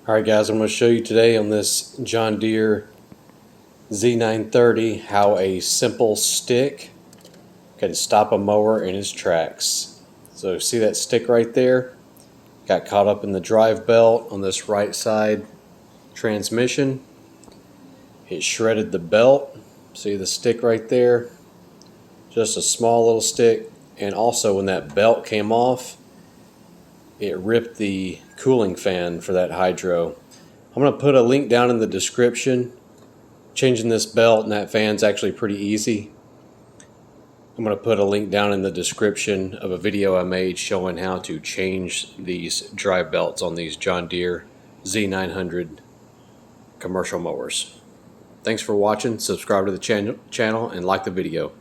Alright guys, I'm going to show you today on this John Deere Z930 how a simple stick can stop a mower in its tracks. So see that stick right there? Got caught up in the drive belt on this right side transmission. It shredded the belt. See the stick right there? Just a small little stick. And also when that belt came off, it ripped the cooling fan for that hydro. I'm going to put a link down in the description. Changing this belt and that fan's actually pretty easy. I'm going to put a link down in the description of a video I made showing how to change these drive belts on these John Deere Z930 commercial mowers. Thanks for watching. Subscribe to the channel and like the video.